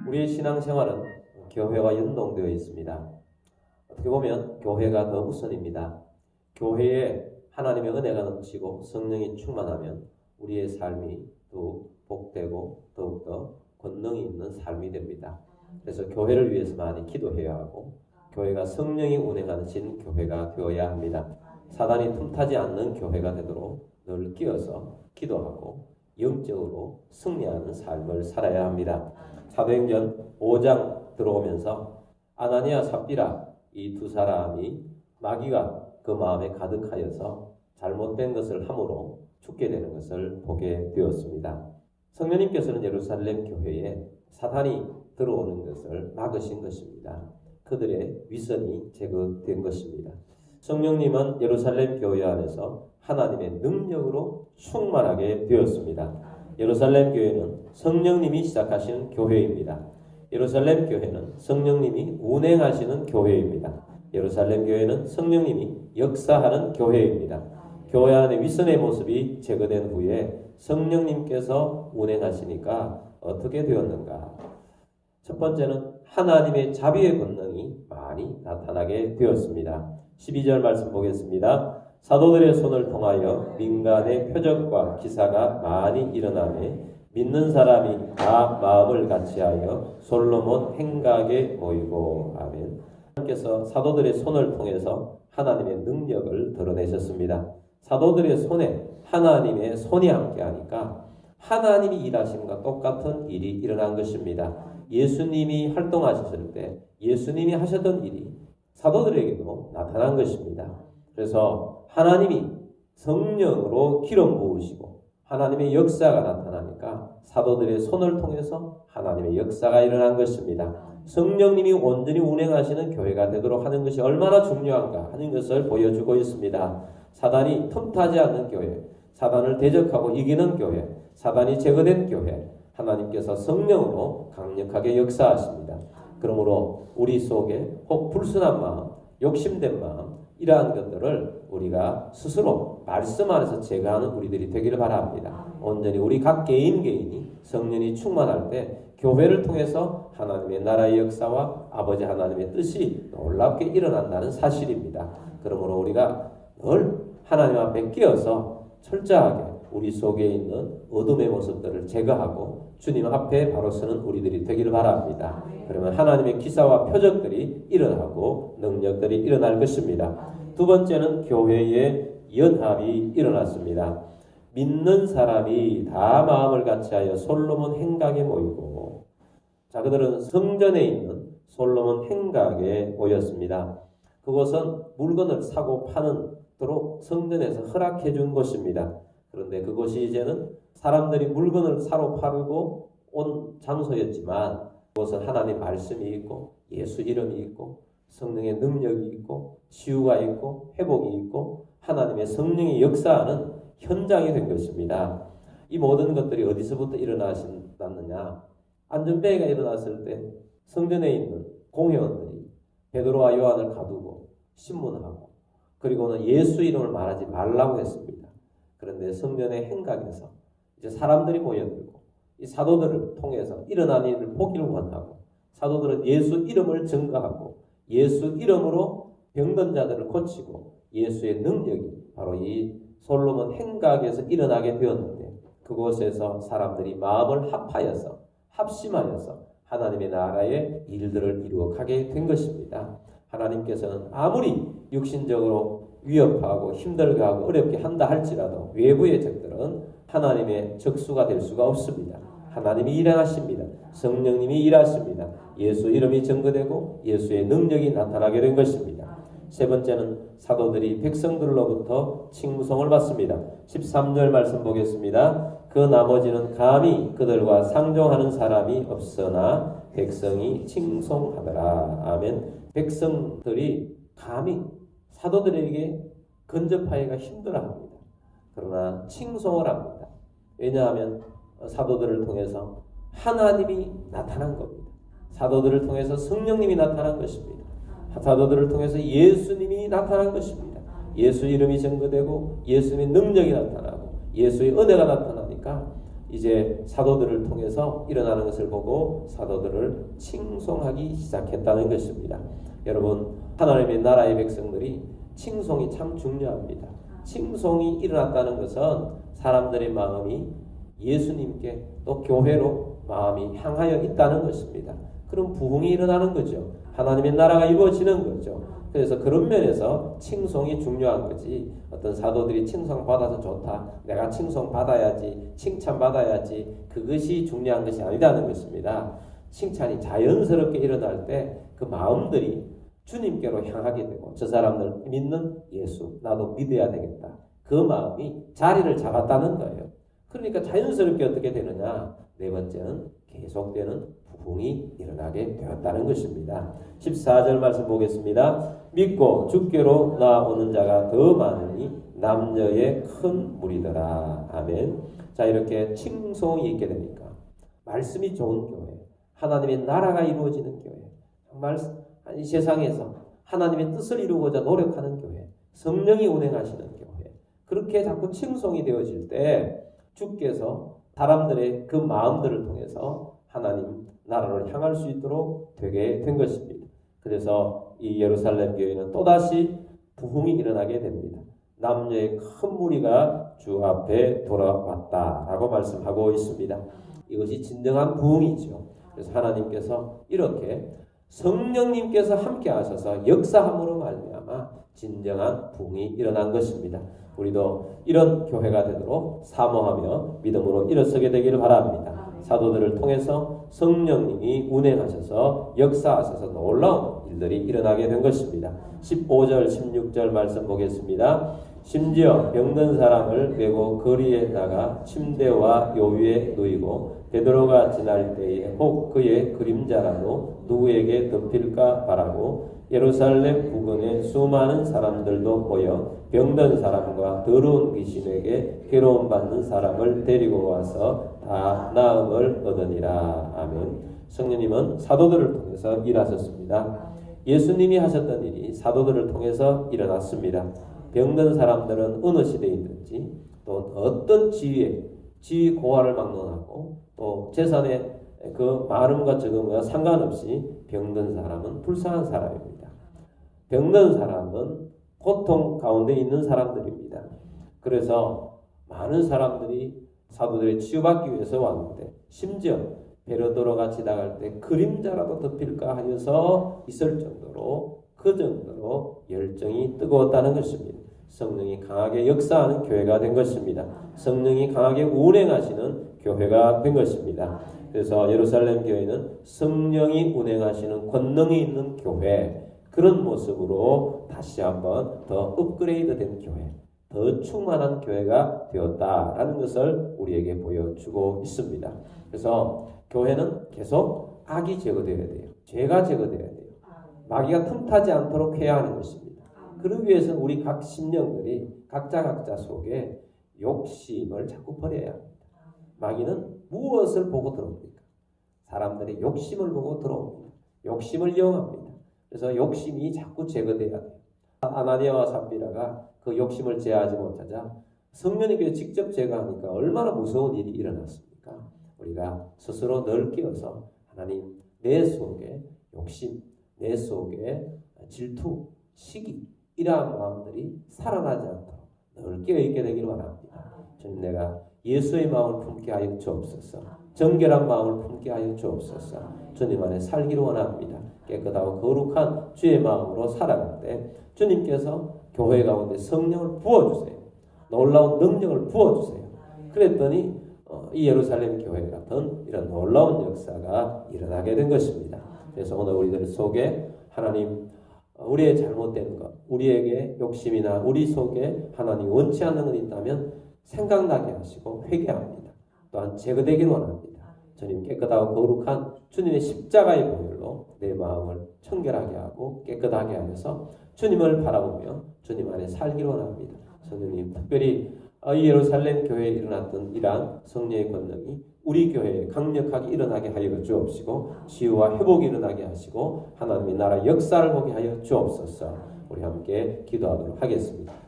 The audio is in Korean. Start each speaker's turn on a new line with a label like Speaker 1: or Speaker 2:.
Speaker 1: 우리의 신앙생활은 교회와 연동되어 있습니다. 어떻게 보면 교회가 더 우선입니다. 교회에 하나님의 은혜가 넘치고 성령이 충만하면 우리의 삶이 더욱 복되고 더욱더 권능이 있는 삶이 됩니다. 그래서 교회를 위해서 많이 기도해야 하고 교회가 성령이 운행하신 교회가 되어야 합니다. 사단이 틈타지 않는 교회가 되도록 늘 끼어서 기도하고 영적으로 승리하는 삶을 살아야 합니다. 사도행전 5장 들어오면서 아나니아 삽비라 이 두 사람이 마귀가 그 마음에 가득하여서 잘못된 것을 함으로 죽게 되는 것을 보게 되었습니다. 성령님께서는 예루살렘 교회에 사탄이 들어오는 것을 막으신 것입니다. 그들의 위선이 제거된 것입니다. 성령님은 예루살렘 교회 안에서 하나님의 능력으로 충만하게 되었습니다. 예루살렘 교회는 성령님이 시작하시는 교회입니다. 예루살렘 교회는 성령님이 운행하시는 교회입니다. 예루살렘 교회는 성령님이 역사하는 교회입니다. 교회 안에 위선의 모습이 제거된 후에 성령님께서 운행하시니까 어떻게 되었는가? 첫 번째는 하나님의 자비의 권능이 많이 나타나게 되었습니다. 12절 말씀 보겠습니다. 사도들의 손을 통하여 민간의 표적과 기사가 많이 일어나매 믿는 사람이 다 마음을 같이하여 솔로몬 행각에 모이고. 아멘. 하나님께서 사도들의 손을 통해서 하나님의 능력을 드러내셨습니다. 사도들의 손에 하나님의 손이 함께하니까 하나님이 일하심과 똑같은 일이 일어난 것입니다. 예수님이 활동하셨을 때 예수님이 하셨던 일이 사도들에게도 나타난 것입니다. 그래서 하나님이 성령으로 기름 부으시고 하나님의 역사가 나타나니까 사도들의 손을 통해서 하나님의 역사가 일어난 것입니다. 성령님이 온전히 운행하시는 교회가 되도록 하는 것이 얼마나 중요한가 하는 것을 보여주고 있습니다. 사단이 틈타지 않는 교회, 사단을 대적하고 이기는 교회, 사단이 제거된 교회, 하나님께서 성령으로 강력하게 역사하십니다. 그러므로 우리 속에 혹 불순한 마음, 욕심된 마음, 이러한 것들을 우리가 스스로 말씀 안에서 제거하는 우리들이 되기를 바랍니다. 온전히 우리 각 개인이 성령이 충만할 때 교회를 통해서 하나님의 나라의 역사와 아버지 하나님의 뜻이 놀랍게 일어난다는 사실입니다. 그러므로 우리가 늘 하나님 앞에 끼어서 철저하게 우리 속에 있는 어둠의 모습들을 제거하고 주님 앞에 바로 서는 우리들이 되기를 바랍니다. 그러면 하나님의 기사와 표적들이 일어나고 능력들이 일어날 것입니다. 두 번째는 교회의 연합이 일어났습니다. 믿는 사람이 다 마음을 같이하여 솔로몬 행각에 모이고. 자, 그들은 성전에 있는 솔로몬 행각에 모였습니다. 그곳은 물건을 사고 파는도록 성전에서 허락해 준 곳입니다. 그런데 그곳이 이제는 사람들이 물건을 사러 팔고 온 장소였지만 그곳은 하나님 말씀이 있고 예수 이름이 있고 성령의 능력이 있고 치유가 있고 회복이 있고 하나님의 성령이 역사하는 현장이 된 것입니다. 이 모든 것들이 어디서부터 일어났느냐? 안전뱅이가 일어났을 때 성전에 있는 공회원들이 베드로와 요한을 가두고 신문하고 그리고는 예수 이름을 말하지 말라고 했습니다. 그런데 성전의 행각에서 이제 사람들이 모여들고 이 사도들을 통해서 일어난 일을 보기를 원하고 사도들은 예수 이름을 증거하고 예수 이름으로 병든 자들을 고치고 예수의 능력이 바로 이 솔로몬 행각에서 일어나게 되었는데 그곳에서 사람들이 마음을 합하여서 합심하여서 하나님의 나라의 일들을 이루어가게 된 것입니다. 하나님께서는 아무리 육신적으로 위협하고 힘들게 하고 어렵게 한다 할지라도 외부의 적들은 하나님의 적수가 될 수가 없습니다. 하나님이 일하십니다. 성령님이 일하십니다. 예수 이름이 증거되고 예수의 능력이 나타나게 된 것입니다. 세 번째는 사도들이 백성들로부터 칭송을 받습니다. 13절 말씀 보겠습니다. 그 나머지는 감히 그들과 상종하는 사람이 없으나 백성이 칭송하더라. 아멘. 백성들이 감히 사도들에게 근접하기가 힘들어합니다. 그러나 칭송을 합니다. 왜냐하면 사도들을 통해서 하나님이 나타난 겁니다. 사도들을 통해서 성령님이 나타난 것입니다. 사도들을 통해서 예수님이 나타난 것입니다. 예수 이름이 증거되고 예수님의 능력이 나타나고 예수의 은혜가 나타나니까 이제 사도들을 통해서 일어나는 것을 보고 사도들을 칭송하기 시작했다는 것입니다. 여러분, 하나님의 나라의 백성들이 칭송이 참 중요합니다. 칭송이 일어났다는 것은 사람들의 마음이 예수님께 또 교회로 마음이 향하여 있다는 것입니다. 그럼 부흥이 일어나는 거죠. 하나님의 나라가 이루어지는 거죠. 그래서 그런 면에서 칭송이 중요한 거지. 어떤 사도들이 칭송받아서 좋다, 내가 칭송받아야지, 칭찬받아야지, 그것이 중요한 것이 아니라는 것입니다. 칭찬이 자연스럽게 일어날 때 그 마음들이 주님께로 향하게 되고, 저 사람들 믿는 예수, 나도 믿어야 되겠다, 그 마음이 자리를 잡았다는 거예요. 그러니까 자연스럽게 어떻게 되느냐, 네 번째는 계속되는 부흥이 일어나게 되었다는 것입니다. 14절 말씀 보겠습니다. 믿고 주께로 나오는 자가 더 많으니 남녀의 큰 무리더라. 아멘. 자, 이렇게 칭송이 있게 되니까 말씀이 좋은 교회, 하나님의 나라가 이루어지는 교회, 정말 이 세상에서 하나님의 뜻을 이루고자 노력하는 교회, 성령이 운행하시는 교회, 그렇게 자꾸 칭송이 되어질 때 주께서 사람들의 그 마음들을 통해서 하나님 나라를 향할 수 있도록 되게 된 것입니다. 그래서 이 예루살렘 교회는 또다시 부흥이 일어나게 됩니다. 남녀의 큰 무리가 주 앞에 돌아왔다라고 말씀하고 있습니다. 이것이 진정한 부흥이죠. 그래서 하나님께서 이렇게 성령님께서 함께 하셔서 역사함으로 말미암아 진정한 부흥이 일어난 것입니다. 우리도 이런 교회가 되도록 사모하며 믿음으로 일어서게 되기를 바랍니다. 사도들을 통해서 성령님이 운행하셔서 역사하셔서 놀라운 일들이 일어나게 된 것입니다. 15절 16절 말씀 보겠습니다. 심지어 병든 사람을 메고 거리에 나가 침대와 요위에 누이고 베드로가 지날 때에 혹 그의 그림자라도 누구에게 덮일까 바라고 예루살렘 부근에 수많은 사람들도 보여 병든 사람과 더러운 귀신에게 괴로움 받는 사람을 데리고 와서 다 나음을 얻으니라. 아멘. 성령님은 사도들을 통해서 일하셨습니다. 예수님이 하셨던 일이 사도들을 통해서 일어났습니다. 병든 사람들은 어느 시대에 있든지 또 어떤 지위 고하를 막론하고 또 재산의 그 많음과 적음과 상관없이 병든 사람은 불쌍한 사람입니다. 병든 사람은 고통 가운데 있는 사람들입니다. 그래서 많은 사람들이 사도들이 치유받기 위해서 왔는데, 심지어 베드로가 지나갈 때 그림자라도 덮일까 하여서 있을 정도로, 그 정도로 열정이 뜨거웠다는 것입니다. 성령이 강하게 역사하는 교회가 된 것입니다. 성령이 강하게 운행하시는 교회가 된 것입니다. 그래서 예루살렘 교회는 성령이 운행하시는 권능이 있는 교회, 그런 모습으로 다시 한번 더 업그레이드된 교회, 더 충만한 교회가 되었다라는 것을 우리에게 보여주고 있습니다. 그래서 교회는 계속 악이 제거되어야 돼요. 죄가 제거되어야 돼요. 마귀가 틈타지 않도록 해야 하는 것입니다. 그러기 위해서는 우리 각 심령들이 각자 속에 욕심을 자꾸 버려야 합니다. 마귀는 무엇을 보고 들어옵니까? 사람들의 욕심을 보고 들어옵니다. 욕심을 이용합니다. 그래서 욕심이 자꾸 제거돼야 돼요. 아나니아와 삽비라가 그 욕심을 제어하지 못하자 성령님께서 직접 제거하니까 얼마나 무서운 일이 일어났습니까? 우리가 스스로 늘 깨어서 하나님, 내 속에 욕심, 내 속에 질투, 시기, 이러한 마음들이 살아나지 않도록 늘 깨어있게 되기를 원합니다. 주님, 내가 예수의 마음을 품게 하여 주옵소서. 정결한 마음을 품게 하여 주옵소서. 주님 안에 살기를 원합니다. 깨끗하고 거룩한 주의 마음으로 살아갈 때 주님께서 교회 가운데 성령을 부어주세요. 놀라운 능력을 부어주세요. 그랬더니 이 예루살렘 교회 같은 이런 놀라운 역사가 일어나게 된 것입니다. 그래서 오늘 우리들 속에 하나님, 우리의 잘못된 것, 우리에게 욕심이나 우리 속에 하나님 원치 않는 것 있다면 생각나게 하시고 회개합니다. 또한 제거되길 원합니다. 주님, 깨끗하고 거룩한 주님의 십자가의 보혈로 내 마음을 청결하게 하고 깨끗하게 하여서 주님을 바라보며 주님 안에 살기를 원합니다. 성령님, 특별히 이 예루살렘 교회에 일어났던 이러한 성령의 권능이 우리 교회에 강력하게 일어나게 하여 주옵시고 치유와 회복이 일어나게 하시고 하나님의 나라 역사를 보게 하여 주옵소서. 우리 함께 기도하도록 하겠습니다.